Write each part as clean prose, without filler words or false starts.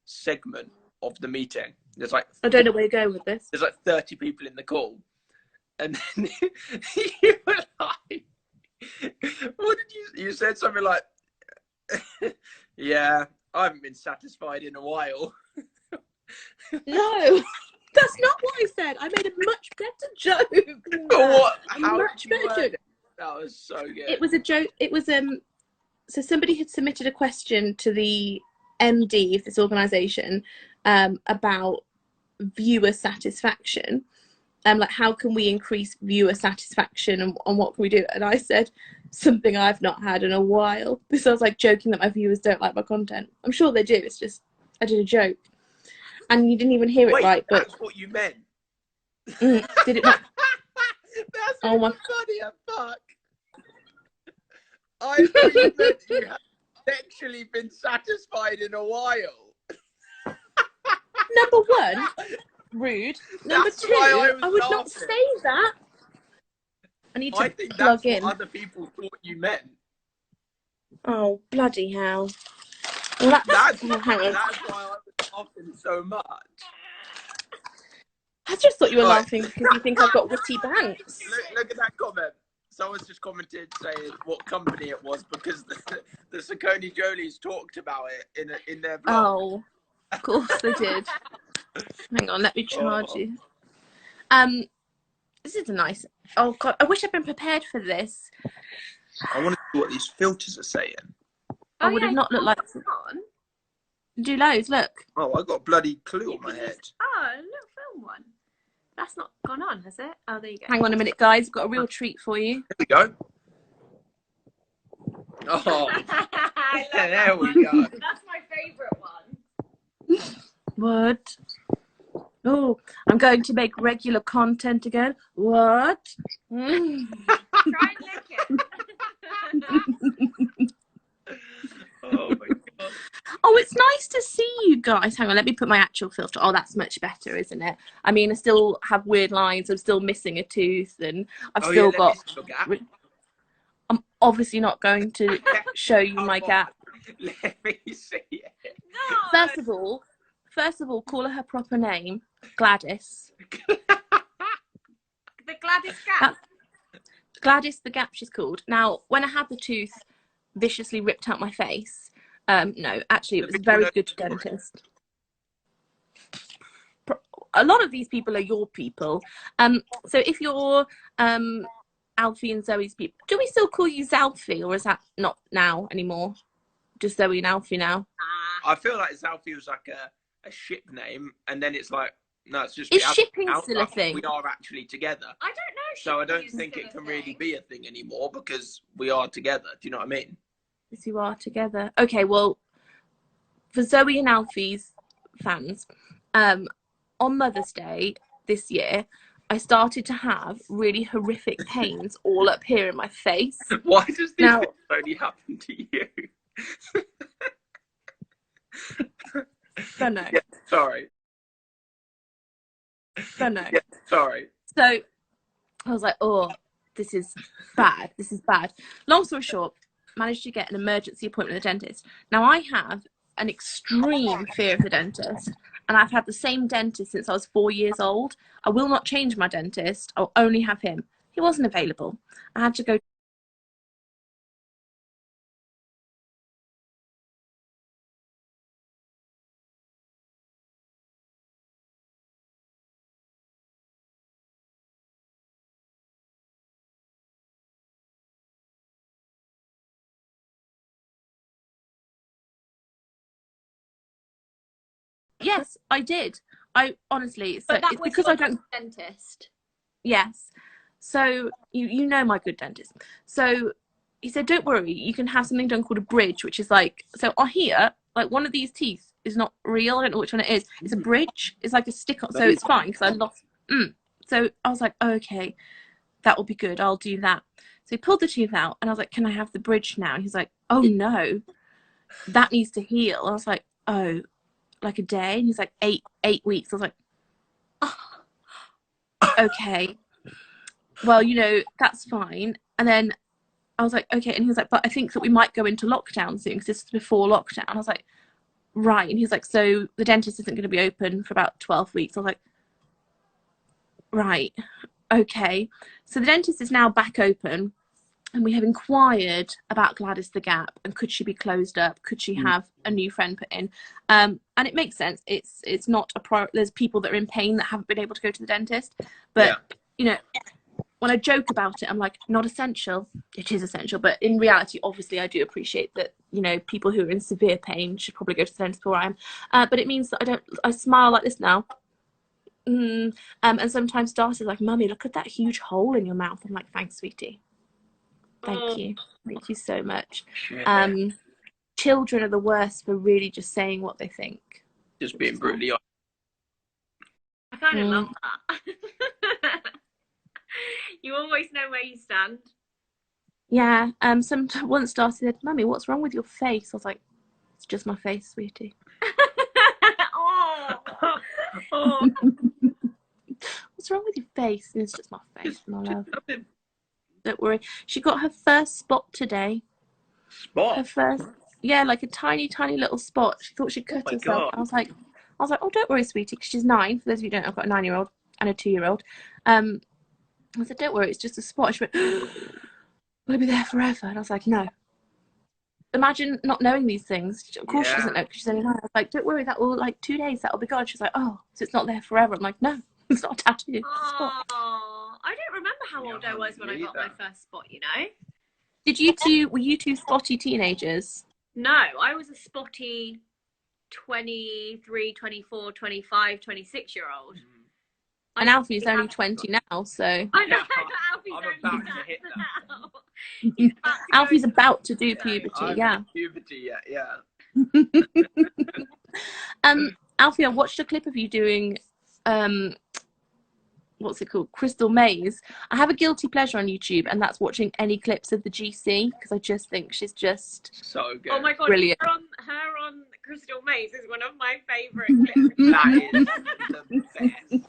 segment of the meeting. There's like, I don't know where you're going with this. There's like 30 people in the call, and then you were like, what did you said something like, yeah, I haven't been satisfied in a while. No, that's not what I said. I made a much better joke. What? A much better joke. That was so good. It was a joke. It was so somebody had submitted a question to the MD of this organisation about viewer satisfaction. Like, how can we increase viewer satisfaction, and what can we do? And I said something I've not had in a while. This I was like joking that my viewers don't like my content. I'm sure they do. It's just I did a joke, and you didn't even hear it. Wait, right. But that's what you meant. Did it not? That's oh my funny as fuck. I thought you meant you have sexually been satisfied in a while. Number one, rude. Number two, I would not say that. I need to think plug that's in. what other people thought you meant. Oh, bloody hell. Well, that's oh, hang on. That's why I was laughing so much. I just thought you were laughing because you think I've got witty banks. Look at that comment. Someone's just commented saying what company it was because the Saucony Jolies talked about it in their blog. Oh, of course they did. Hang on, let me charge you. This is a nice. Oh God, I wish I'd been prepared for this. I want to see what these filters are saying. I would have not looked like. Do loads. Look. Oh, I got a bloody clue on my head. Oh, a little film one. That's not gone on, has it? Oh, there you go. Hang on a minute, guys. I've got a real treat for you. There we go. Oh, there we go. That's my favourite one. What? Oh, I'm going to make regular content again. What? Try and lick it. Oh my God. Oh, it's nice to see you guys. Hang on, let me put my actual filter. Oh, that's much better, isn't it? I mean, I still have weird lines. I'm still missing a tooth, and I've still got. I'm obviously not going to show you my gap. Let me see it. No. First of all, call her proper name, Gladys. The Gladys Gap. Gladys the Gap, she's called. Now, when I had the tooth viciously ripped out my face, no, actually, it was a very good dentist. A lot of these people are your people. So if you're Alfie and Zoe's people, do we still call you Zalfie, or is that not now anymore? Just Zoe and Alfie now? I feel like Zalfie was like a ship name, and then it's like, no, it's just... Is shipping still a thing? We are actually together. I don't know. So I don't think it can really be a thing anymore because we are together. Do you know what I mean? As you are together. Okay, well, for Zoe and Alfie's fans, on Mother's Day this year, I started to have really horrific pains all up here in my face. Why does this only happen to you? Don't know. Yeah, sorry. Don't know. Yeah, sorry. So I was like, oh, this is bad. This is bad. Long story short, managed to get an emergency appointment with a dentist. Now, I have an extreme fear of the dentist, and I've had the same dentist since I was 4 years old. I will not change my dentist. I'll only have him. He wasn't available. I had to go. Yes, I did. I honestly, so it's because I don't. Dentist. Yes. So you know my good dentist. So he said, don't worry, you can have something done called a bridge, which is like, so on here, like one of these teeth is not real. I don't know which one it is. It's a bridge. It's like a stick on. So it's fine because I lost. So I was like, oh, okay, that will be good. I'll do that. So he pulled the tooth out, and I was like, can I have the bridge now? And he's like, oh no, that needs to heal. I was like, oh, like a day? And he's like, eight weeks. I was like, oh, okay, well, you know, that's fine. And then I was like, okay. And he was like, but I think that we might go into lockdown soon because this is before lockdown. I was like, right. And he's like, so the dentist isn't going to be open for about 12 weeks. I was like, right, okay. So the dentist is now back open, and we have inquired about Gladys the Gap, and could she be closed up? Could she have a new friend put in? And it makes sense. It's not a there's people that are in pain that haven't been able to go to the dentist. But, you know, when I joke about it, I'm like, not essential. It is essential. But in reality, obviously, I do appreciate that, you know, people who are in severe pain should probably go to the dentist before I am. But it means that I smile like this now. And sometimes Darcy's like, Mummy, look at that huge hole in your mouth. I'm like, thanks, sweetie. Thank you. Thank you so much. Children are the worst for really just saying what they think. Just being brutally honest. I kind of love that. You always know where you stand. Yeah. Once Darcy said, Mummy, what's wrong with your face? I was like, it's just my face, sweetie. Oh. What's wrong with your face? It's just my face, my love. Don't worry. She got her first spot today. Spot? Her first, yeah, like a tiny, tiny little spot. She thought she'd cut herself. God. I was like, oh, don't worry, sweetie, because she's 9. For those of you who don't know, I've got a 9-year-old and a 2-year-old. I said, don't worry, it's just a spot. She went, will it be there forever? And I was like, no. Imagine not knowing these things. Of course she doesn't know because she's only 9. I was like, don't worry, that will, like 2 days, that will be gone. She's like, oh, so it's not there forever. I'm like, no, it's not a tattoo. It's a spot. I don't remember how old I was when I got my first spot, you know. Were you two spotty teenagers? No, I was a spotty 23, 24, 25, 26-year-old. And Alfie's only 20 now, so. I know, Alfie's I'm only about to hit that. Alfie's about to do puberty, yeah. Puberty, yeah. Alfie, I watched a clip of you doing, what's it called? Crystal Maze. I have a guilty pleasure on YouTube, and that's watching any clips of the GC, because I just think she's just so good. Oh my God, brilliant. Her on Crystal Maze is one of my favourite clips. That is the best.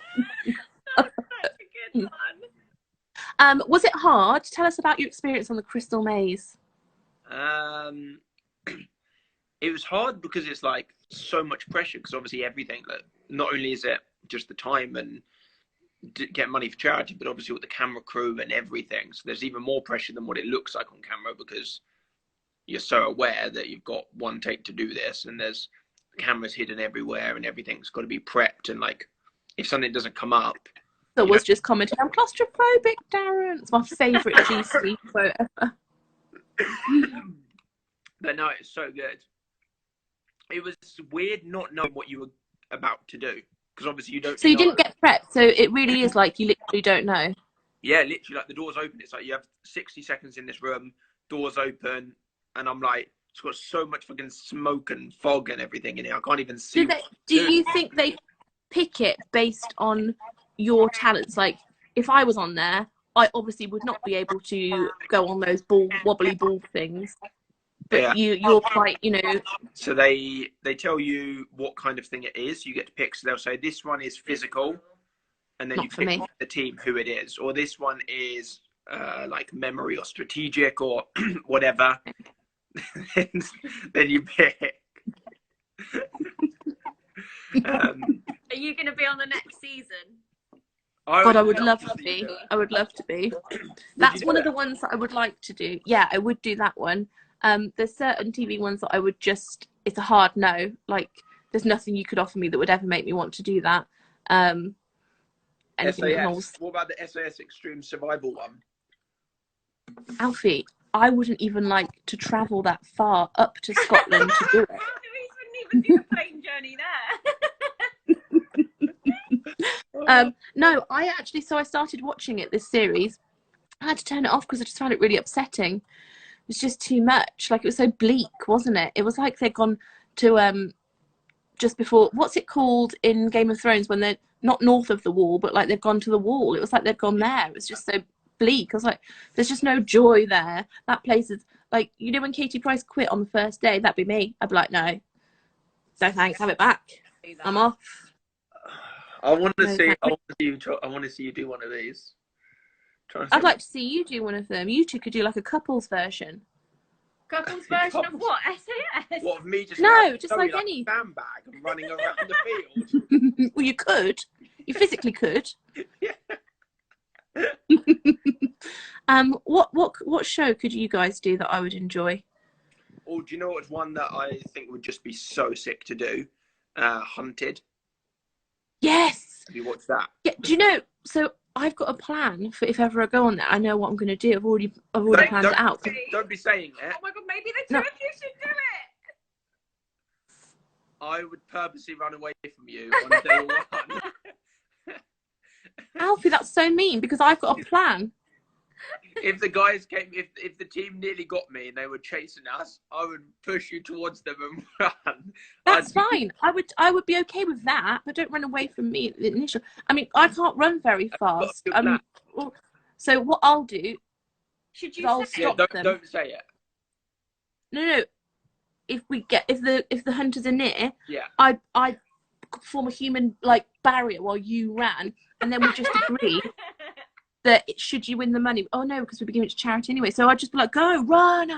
That's such a good one. Was it hard? Tell us about your experience on the Crystal Maze. It was hard because it's like so much pressure, because obviously everything, like, not only is it just the time and get money for charity, but obviously with the camera crew and everything, so there's even more pressure than what it looks like on camera, because you're so aware that you've got one take to do this, and there's cameras hidden everywhere, and everything's got to be prepped, and like if something doesn't come up. So was just commenting, I'm claustrophobic, Darren. It's my favourite GC quote ever. But no, it's so good. It was weird not knowing what you were about to do, because obviously you don't. So you didn't get prepped. So it really is like you literally don't know. Yeah, literally, like the doors open. It's like you have 60 seconds in this room, doors open, and I'm like, it's got so much fucking smoke and fog and everything in it. I can't even see. Do you think they pick it based on your talents? Like, if I was on there, I obviously would not be able to go on those wobbly ball things. But yeah. You're quite, you know. So they tell you what kind of thing it is. You get to pick. So they'll say this one is physical, and then Not you for pick me. the team who it is, or this one is like memory or strategic or whatever. Then you pick. Are you going to be on the next season? God, I would love to be. I would love to be. That's one of the ones that I would like to do. Yeah, I would do that one. There's certain TV ones that I would just, it's a hard no. Like, there's nothing you could offer me that would ever make me want to do that. SAS. What about the SAS Extreme Survival one? Alfie, I wouldn't even like to travel that far up to Scotland to do it. Louise wouldn't even do a plane journey there. No, I started watching it, this series. I had to turn it off because I just found it really upsetting. It was just too much. Like, it was so bleak, wasn't it? It was like they'd gone to just before, what's it called in Game of Thrones when they're not north of the wall, but like they've gone to the wall. It was like they'd gone there. It was just so bleak. I was like, there's just no joy there. That place is like, you know, when Katie Price quit on the first day, that'd be me. I'd be like, no thanks, have it back. I'm off. I want to see you do one of these. I'd like to see you do one of them. You two could do like a couples version. Couple's version of what? SAS? What, of me just No, just Zoe like any. a sandbag and running around the field? Well, you could. You physically could. Yeah. What show could you guys do that I would enjoy? Or do you know what's one that I think would just be so sick to do? Hunted. Yes. Have you watched that? Yeah. Do you know? So I've got a plan for if ever I go on there. I know what I'm going to do. I've already planned it out. Don't be saying it. Oh my god, maybe the two of you should do it. I would purposely run away from you on day one. Alfie, that's so mean because I've got a plan. If the guys came, if the team nearly got me and they were chasing us, I would push you towards them and run. That's fine. I would be okay with that, but don't run away from me at the initial. I mean, I can't run very fast. So what I'll do, should you I'll say stop them. Don't say it. No. If the hunters are near, yeah, I'd form a human like barrier while you ran, and then we just agree that should you win the money, oh no, because we're giving it to charity anyway. So I'd just be like, go, run,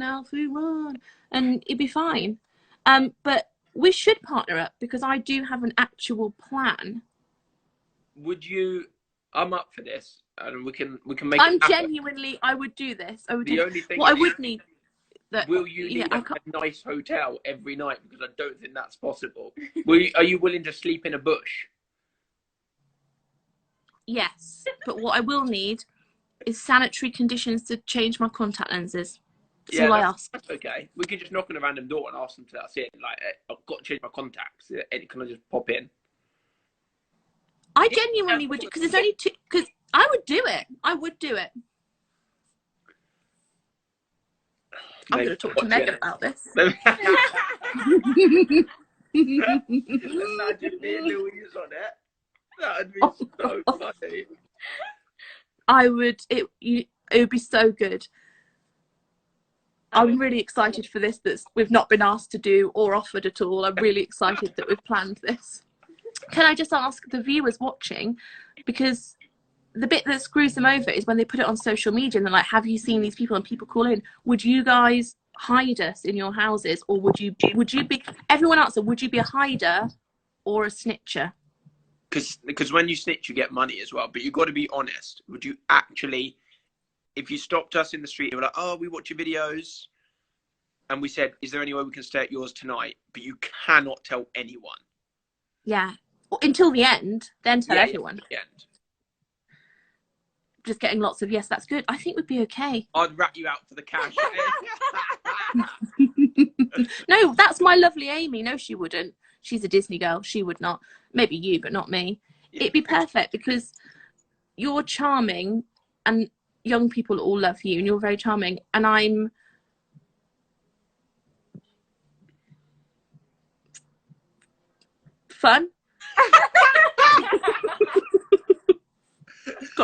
Alfie, run, and it'd be fine. But we should partner up because I do have an actual plan. Would you? I'm up for this, and we can make. I'm genuinely, I would do this. I would. The only thing. What I would need. Will you need a nice hotel every night? Because I don't think that's possible. Are you willing to sleep in a bush? Yes, but what I will need is sanitary conditions to change my contact lenses. That's all I ask. That's okay. We can just knock on a random door and ask them to. That's it. Like, I've got to change my contacts. Can I just pop in? I genuinely would, because there's only two. Because I would do it. I would do it. I'm going to talk to Megan about this. Imagine me and Louise on it. That'd be so funny. I would. It would be so good. I'm really excited for this. That we've not been asked to do or offered at all. I'm really excited that we've planned this. Can I just ask the viewers watching, because the bit that screws them over is when they put it on social media and they're like, have you seen these people? And people call in. Would you guys hide us in your houses, or would you be, everyone answer, would you be a hider or a snitcher? Because when you snitch, you get money as well. But you've got to be honest. Would you actually, if you stopped us in the street and were like, oh, we watch your videos, and we said, is there any way we can stay at yours tonight? But you cannot tell anyone. Yeah. Well, until the end, then tell everyone. Yeah, the end. Just getting lots of yes, that's good. I think we'd be okay. I'd rat you out for the cash. No, that's my lovely Amy. No, she wouldn't. She's a Disney girl. She would not. Maybe you, but not me. Yeah. It'd be perfect because you're charming and young people all love you and you're very charming. And I'm fun.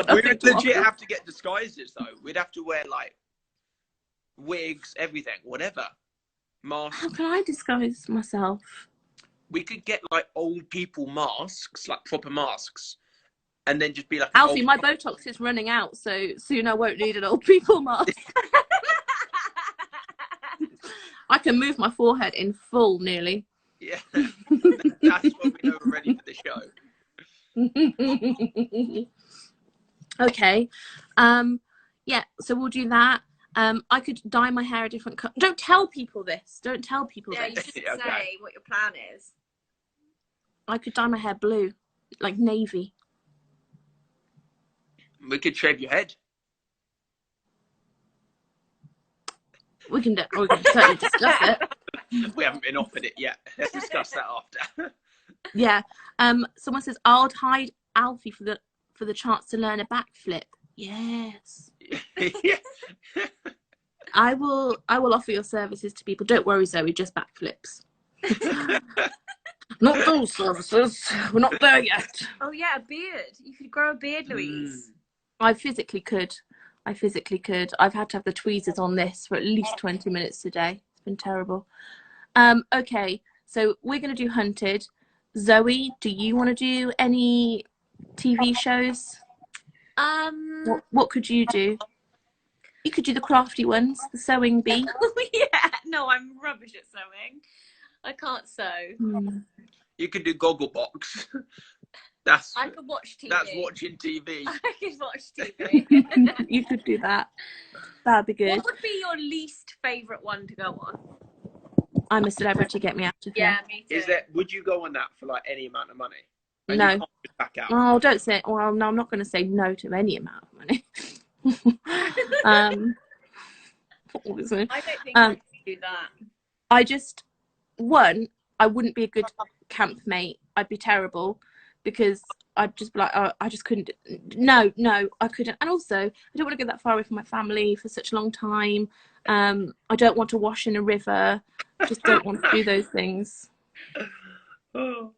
We would legit have to get disguises though. We'd have to wear like wigs, everything, whatever. Masks. How can I disguise myself? We could get like old people masks, like proper masks, and then just be like. Alfie, my Botox is running out, so soon I won't need an old people mask. I can move my forehead in full, nearly. Yeah, that's when we know we're ready for the show. Okay, yeah, so we'll do that. I could dye my hair a different color. Don't tell people this. Don't tell people this. Yeah, you shouldn't say what your plan is. I could dye my hair blue, like navy. We could shave your head. We can certainly discuss it. We haven't been offered it yet. Let's discuss that after. Yeah. Someone says I'd hide Alfie for the chance to learn a backflip. Yes. Yeah. I will offer your services to people. Don't worry, Zoe, just backflips. Not those services. We're not there yet. Oh yeah, a beard. You could grow a beard, Louise. I physically could. I've had to have the tweezers on this for at least 20 minutes today. It's been terrible. Okay, so we're going to do Hunted. Zoe, do you want to do any TV shows? What could you do? You could do the crafty ones, the sewing bee. Yeah, no, I'm rubbish at sewing. I can't sew. You could do Gogglebox. I could watch TV. That's watching TV. I could watch TV. You could do that. That'd be good. What would be your least favourite one to go on? I'm a Celebrity, get me out of here. Yeah, me too. Would you go on that for like any amount of money? And No. you can't just back out. Oh, don't say. Well, no, I'm not going to say no to any amount of money. I don't think I could do that. I wouldn't be a good camp mate. I'd be terrible because I'd just be like, oh, I just couldn't. No, I couldn't. And also, I don't want to go that far away from my family for such a long time. I don't want to wash in a river. I just don't want to do those things. Oh.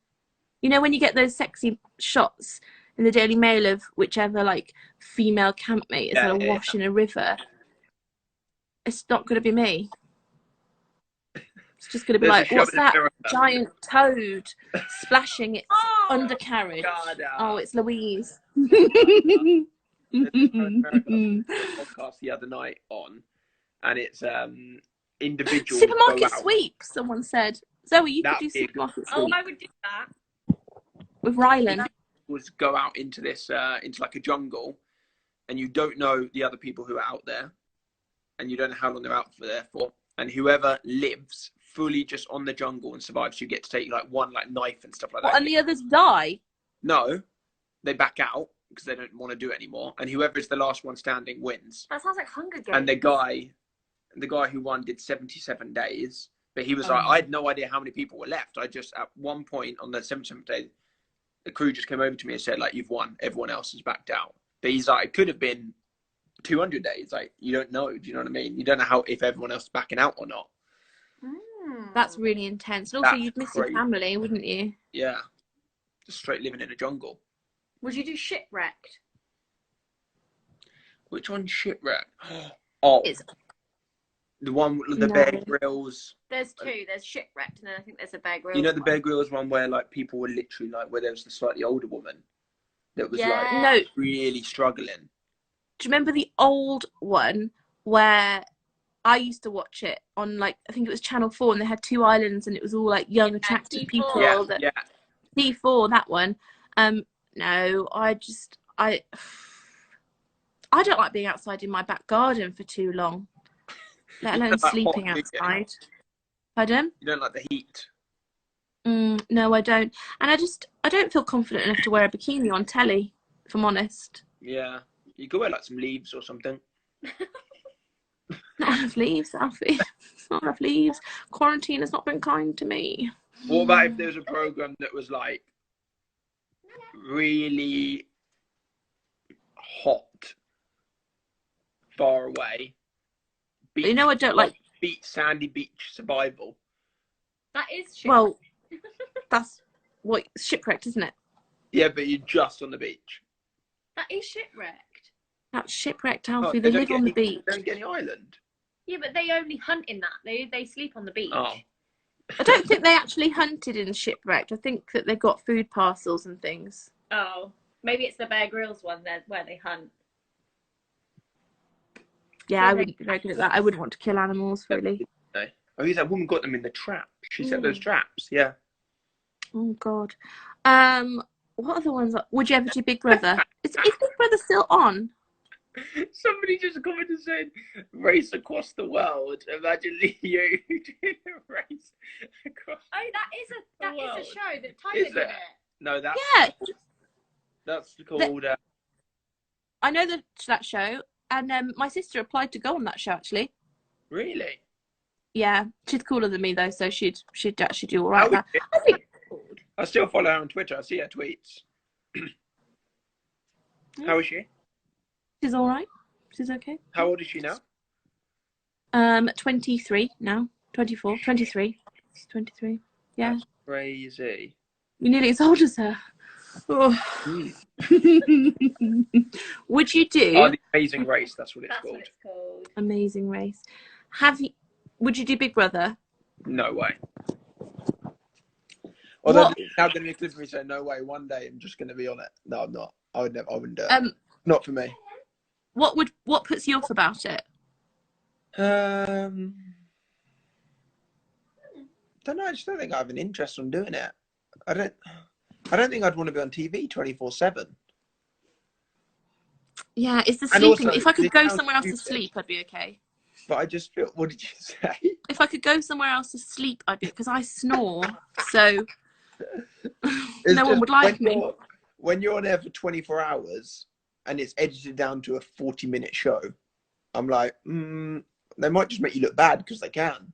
You know, when you get those sexy shots in the Daily Mail of whichever like female campmate is going to wash in a river, it's not going to be me. It's just going to be like, what's that giant toad splashing its undercarriage? Oh, it's Louise. Podcast the other night on, and it's individual supermarket sweep. Someone said, Zoe, you could do supermarket sweep. Oh, I would do that with Ryland. Was go out into this into like a jungle, and you don't know the other people who are out there, and you don't know how long they're out there for, and whoever lives fully just on the jungle and survives, you get to take like one like knife and stuff like that. And the others die? No, they back out because they don't want to do it anymore, and whoever is the last one standing wins. That sounds like Hunger Games. And the guy who won did 77 days, but he was like, I had no idea how many people were left. I just, at one point on the 77th day, the crew just came over to me and said, like, you've won, everyone else has backed out. But he's like, it could have been 200 days. Like, you don't know. Do you know what I mean? You don't know if everyone else is backing out or not. That's really intense. And also, you'd miss your family, wouldn't you? Yeah. Just straight living in a jungle. Would you do Shipwrecked? Which one's Shipwrecked? Oh, the one with the Bear Grylls. There's two. There's Shipwrecked, and then I think there's a Bear Grylls. You know the Bear Grylls one where like people were literally like, where there was a slightly older woman that was like really struggling. Do you remember the old one where I used to watch it on, like, I think it was Channel 4, and they had two islands, and it was all like young, attractive people. T4, that one. No, I don't like being outside in my back garden for too long, let alone sleeping outside. Pardon? You don't like the heat? No, I don't. And I don't feel confident enough to wear a bikini on telly, if I'm honest. Yeah. You could wear like some leaves or something. Not enough leaves, Zalfie. Not enough leaves. Quarantine has not been kind to me. What about if there was a program that was like really hot, far away? Beach, you know, I don't like sandy beach survival. That is shipwrecked. Well, that's what Shipwrecked, isn't it? Yeah, but you're just on the beach. That is Shipwrecked. That's Shipwrecked, Alfie. They live on the beach. They don't get any island. Yeah, but they only hunt in that. They sleep on the beach. Oh. I don't think they actually hunted in Shipwrecked. I think that they got food parcels and things. Oh, maybe it's the Bear Grylls one where they hunt. Yeah, I wouldn't be very good at that. I wouldn't want to kill animals, really. No. Oh, yeah, that woman got them in the trap. She set those traps, yeah. Oh, God. What other ones? Would you ever do Big Brother? Is Big Brother still on? Somebody just commented saying, race across the world. Imagine you doing a race across that is a show that Tyler did it. No, that's called... I know that show, and my sister applied to go on that show, actually. Really? Yeah, she's cooler than me, though, so she'd actually do all right. I still follow her on Twitter. I see her tweets. How is she? She's all right. She's okay. How old is she now? 23 now. 24. 23. She's 23. Yeah. That's crazy. You're nearly as old as her. Oh. Would you do... Oh, the Amazing Race. That's what it's called. Amazing Race. Would you do Big Brother? No way. Although now going to be a clip of me saying, no way, one day I'm just going to be on it. No, I'm not. I wouldn't do it. Not for me. What puts you off about it? Don't know. I just don't think I have an interest in doing it. I don't think I'd want to be on TV 24/7. Yeah, it's the And sleeping. also, If I could this go sounds somewhere else to stupid, sleep, I'd be okay. but I just feel. What did you say? If I could go somewhere else to sleep, I'd be, because I snore, so no one would like me. When you're on there for 24 hours and it's edited down to a 40-minute show, I'm like, they might just make you look bad because they can.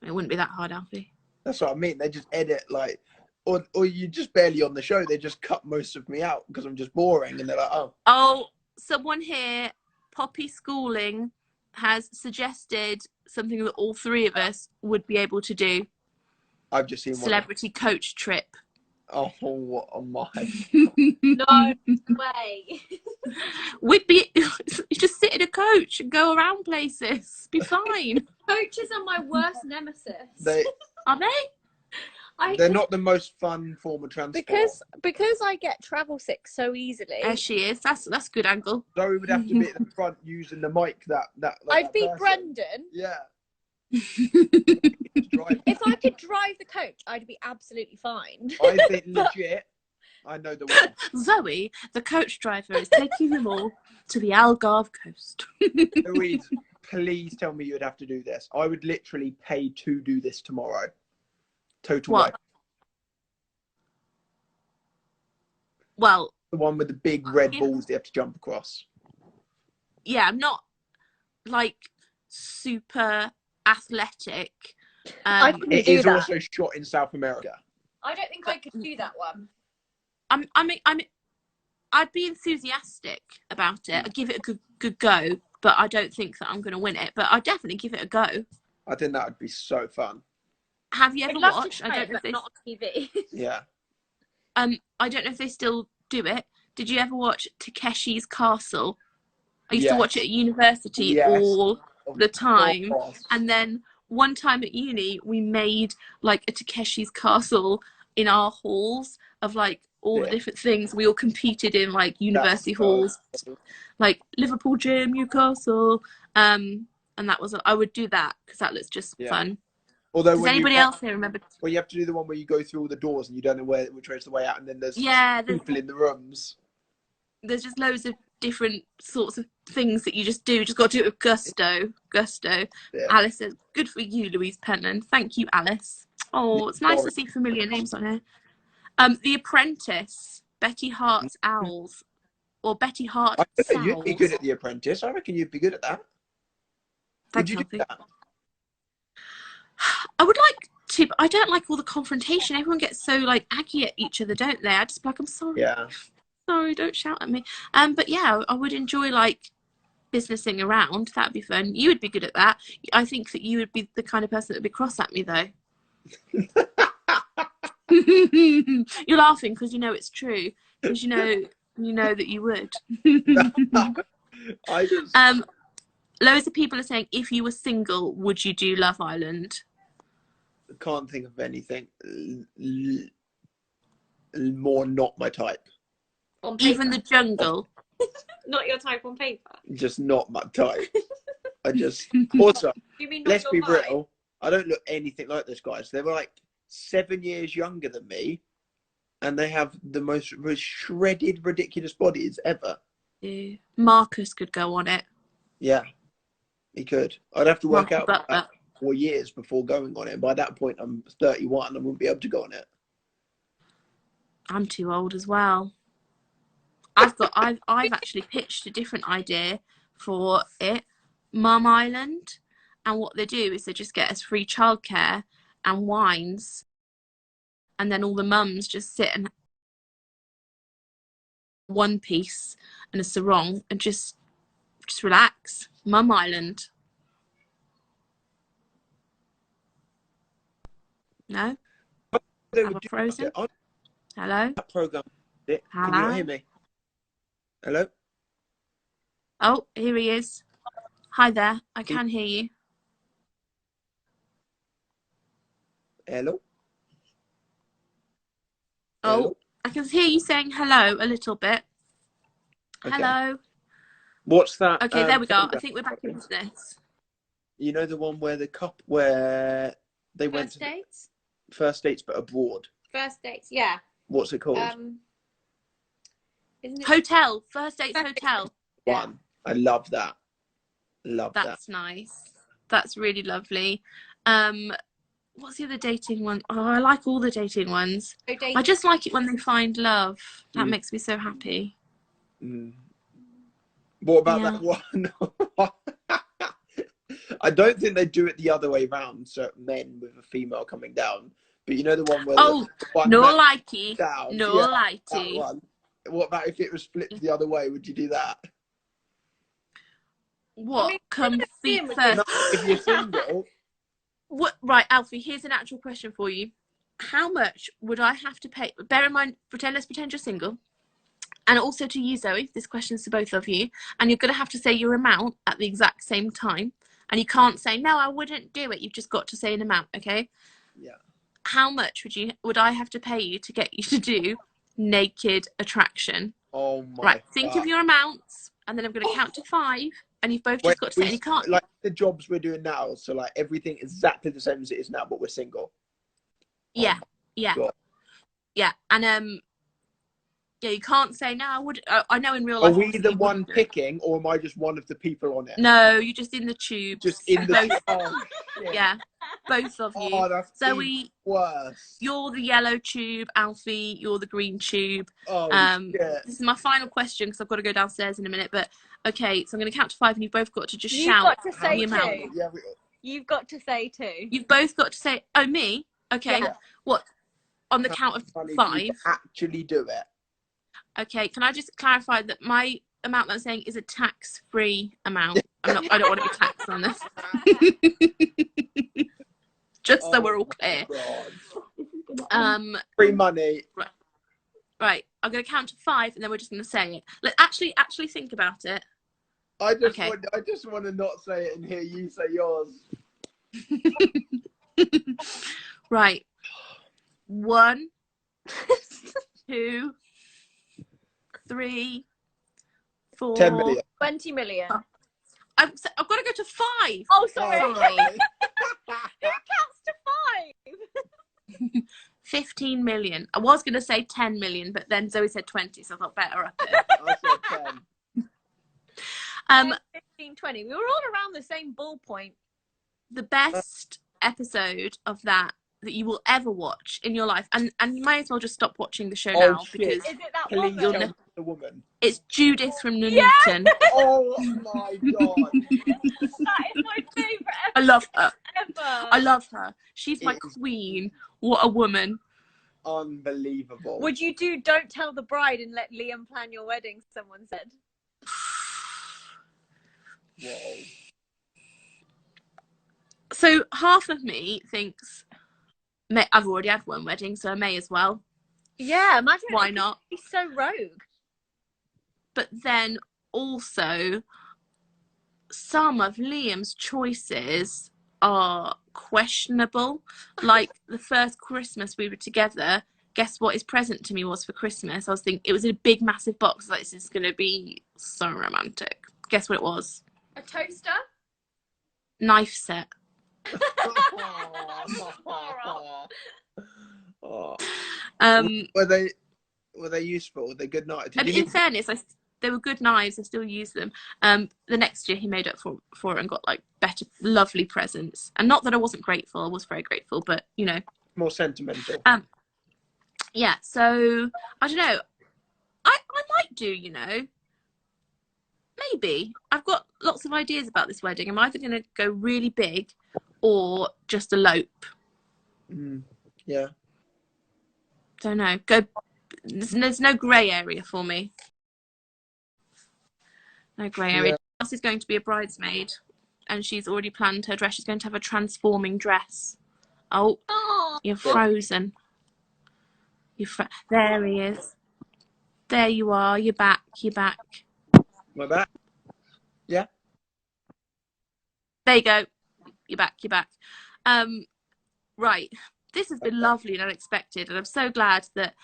It wouldn't be that hard, Alfie. That's what I mean. They just edit like, or you're just barely on the show. They just cut most of me out because I'm just boring, and they're like, oh. Oh, someone here, Poppy Schooling, has suggested something that all three of us would be able to do. I've just seen celebrity coach trip. Oh my! No way. We'd be. You just sit in a coach and go around places. Be fine. Coaches are my worst nemesis. Are they? They're not the most fun form of transport. Because I get travel sick so easily. There she is. That's a good angle. So we would have to be at the front using the mic. I'd be Brendan. Yeah. If I could drive the coach, I'd be absolutely fine. I think legit. I know the way. Zoe, the coach driver, is taking them all to the Algarve coast. Louise, please tell me you'd have to do this. I would literally pay to do this tomorrow. Total. What? Well, the one with the big red balls they have to jump across. Yeah, I'm not like super athletic. It is also shot in South America. I don't think I could do that one. I'd be enthusiastic about it. I'd give it a good go, but I don't think that I'm going to win it. But I'd definitely give it a go. I think that would be so fun. Have you ever watched? I don't know if they... not on TV. Yeah. I don't know if they still do it. Did you ever watch Takeshi's Castle? I used to watch it at university all the time, and then one time at uni we made like a Takeshi's Castle in our halls of like all the different things. We all competed in like university halls, like Liverpool Gym, Newcastle, and that was I would do that because that looks just fun. Although, does anybody else here remember? Well, you have to do the one where you go through all the doors and you don't know which way is the way out, and then there's people in the rooms. There's just loads of different sorts of things that you just do. Just got to do it with gusto. Yeah. Alice says, "Good for you, Louise Pentland." Thank you, Alice. Oh, it's nice to see familiar names on here. The Apprentice, Betty Hart's Owls, or Betty Hart. I think you'd be good at The Apprentice. I reckon you'd be good at that. Would you do that? I would like to, but I don't like all the confrontation. Everyone gets so like aggy at each other, don't they? I just be like, I'm sorry. Yeah. Sorry, don't shout at me. But yeah, I would enjoy like businessing around. That'd be fun. You would be good at that. I think that you would be the kind of person that would be cross at me though. You're laughing because you know it's true. Because you know that you would. Loads of people are saying, if you were single, would you do Love Island? I can't think of anything more not my type. Even The Jungle. Not your type on paper. Just not my type. I just also. You mean let's be real. I don't look anything like those guys. They were like 7 years younger than me, and they have the most shredded, ridiculous bodies ever. Yeah. Marcus could go on it. Yeah, he could. I'd have to work out 4 years before going on it. By that point, I'm 31. I wouldn't be able to go on it. I'm too old as well. I've actually pitched a different idea for it, Mum Island, and what they do is they just get us free childcare and wines, and then all the mums just sit and one piece and a sarong and just relax. Mum Island. No? Am I frozen? Hello? That program. Can Hello? you hear me? Hello? Oh, here he is. Hi there. I can hear you. Hello? Oh, hello? I can hear you saying hello a little bit. Okay. Hello. What's that? Okay, there we go. I think we're back into this. You know the one where where they went First to dates? first dates but abroad. First dates, yeah. What's it called? Isn't it? Hotel. First dates hotel. One. I love that. Love that. That's nice. That's really lovely. What's the other dating one? Oh, I like all the dating ones. So dating. I just like it when they find love. That Mm. makes me so happy. Mm. What about that one? I don't think they do it the other way round, so men with a female coming down. But you know the one where Oh, the one no man likey. down? No Yeah, that likey. one. What about if it was flipped the other way? Would you do that? What? I mean, Come Liam feet would first. No, if you're single. What? Right, Alfie, here's an actual question for you. How much would I have to pay? Bear in mind, let's pretend you're single. And also to you, Zoe, this question's to both of you. And you're going to have to say your amount at the exact same time. And you can't say, no, I wouldn't do it. You've just got to say an amount, okay? Yeah. How much would I have to pay you to get you to do naked attraction? Oh my Right, think God. of your amounts, and then I'm going to count to 5, and you've both Wait, just got to say, and you can't. like the jobs we're doing now, so like everything exactly the same as it is now, but we're single. Yeah, Oh yeah, God. yeah, and yeah, you can't say no. I would. I know in real Are life. we obviously the you one wouldn't do it. picking, or am I just one of the people on it? No, you're just in the tube. Just in the. Both, Oh, shit. yeah, both of you. Oh, that's Zoe, worse. you're the yellow tube. Alfie, you're the green tube. Oh, shit. This is my final question because I've got to go downstairs in a minute. But okay, so I'm going to count to 5, and you've both got to just You've shout got to How say the amount. two. Yeah, You've got to say two. You've both got to say, oh, me? Okay. Yeah. What? On the How count of funny 5. for you to actually do it. Okay, can I just clarify that my amount that I'm saying is a tax-free amount? I don't want to be taxed on this. Just so we're all clear. God. Free money. Right, I'm going to count to 5, and then we're just going to say it. Let's actually think about it. I just Okay. want to not say it and hear you say yours. Right. 1, 2, 3, 4. 10 million. 20 million. I've got to go to 5. Oh, sorry. Oh, Sorry. Who counts to 5? 15 million. I was going to say 10 million, but then Zoe said 20, so I thought better up it. I said 10. 15, 20. We were all around the same ballpoint. The best episode of that you will ever watch in your life, and you may as well just stop watching the show now Shit. because Is it that Please woman? tell me the woman. it's Judith from Nuneaton. Oh my God. That is my favourite I love her. ever. I love her. She's my It is- queen. What a woman. Unbelievable. Would you do Don't Tell the Bride and let Liam plan your wedding, someone said? Whoa. So half of me thinks I've already had one wedding, so I may as well. Yeah, imagine. Why not? He's so rogue. But then also some of Liam's choices are questionable. Like the first Christmas we were together, guess what his present to me was for Christmas? I was thinking it was a big massive box, like this is gonna be so romantic. Guess what it was? A toaster? Knife set. Oh. Um Were they useful? Were they good night? and in fairness, they were good knives. I still use them. The next year he made up for it and got like better, lovely presents. And not that I wasn't grateful, I was very grateful, but you know. More sentimental. Yeah, so I don't know. I might do, you know. Maybe. I've got lots of ideas about this wedding. I'm either gonna go really big or just elope. Yeah. Don't know. There's no grey area for me. No grey area. Yeah. Jess is going to be a bridesmaid, and she's already planned her dress. She's going to have a transforming dress. Oh, Oh, you're frozen. There he is. There you are. You're back. You're back. My back. Yeah. There you go. You're back. You're back. Right. This has been lovely and unexpected, and I'm so glad that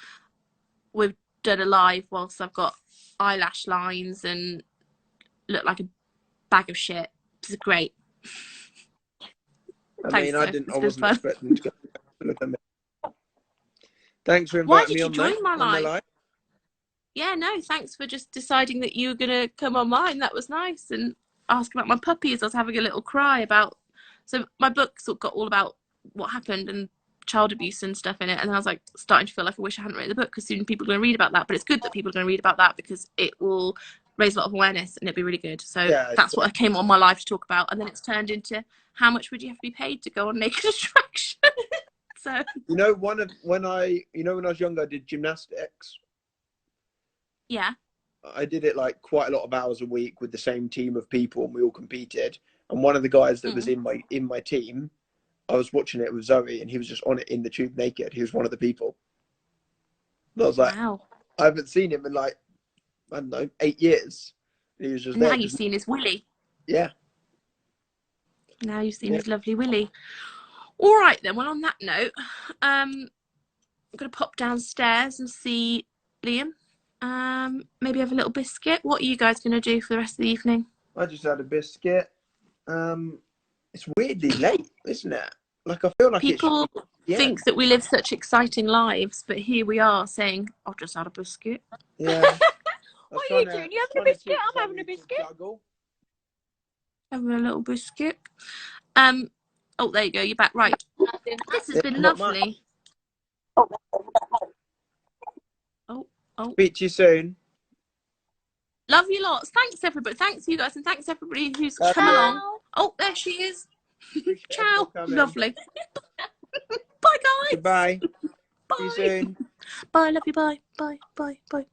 we've done a live whilst I've got eyelash lines and look like a bag of shit. This is great. I Thanks, mean, I though. didn't. It's I been wasn't fun. expecting to go. Look at me. Thanks for Why inviting did me you on join my on the live? live. Yeah, no, thanks for just deciding that you were going to come on mine. That was nice. And ask about my puppy as I was having a little cry about. So my book sort of got all about what happened and child abuse and stuff in it. And I was like starting to feel like I wish I hadn't written the book because soon people are going to read about that. But it's good that people are going to read about that because it will raise a lot of awareness and it'll be really good. So Yeah, that's what I came on my live to talk about. And then it's turned into how much would you have to be paid to go on Naked Attraction? So you know, when I was younger, I did gymnastics. yeah. I did it like quite a lot of hours a week with the same team of people, and we all competed. And one of the guys that was in my team, I was watching it with Zoe, and he was just on it in the tube naked. He was one of the people. And I was like, Wow. I haven't seen him in like, I don't know, 8 years. He was just Now there. you've seen his willy. Yeah. Now you've seen his lovely willy. All right then. Well, on that note, I'm gonna pop downstairs and see Liam. Maybe have a little biscuit. What are you guys gonna do for the rest of the evening? I just had a biscuit. It's weirdly late, isn't it? Like I feel like People yeah. think that we live such exciting lives, but here we are saying, "I've just had a biscuit." Yeah. What are you doing? You having a biscuit? I'm having a biscuit. Having a little biscuit. Oh, there you go. You're back. Right. This has been lovely. Oh. Speak to you soon. Love you lots. Thanks everybody. Thanks you guys, and thanks everybody who's come along. Oh, there she is. Ciao. Lovely. Bye guys. Goodbye. Bye. See you soon. Bye. Love you. Bye. Bye. Bye. Bye.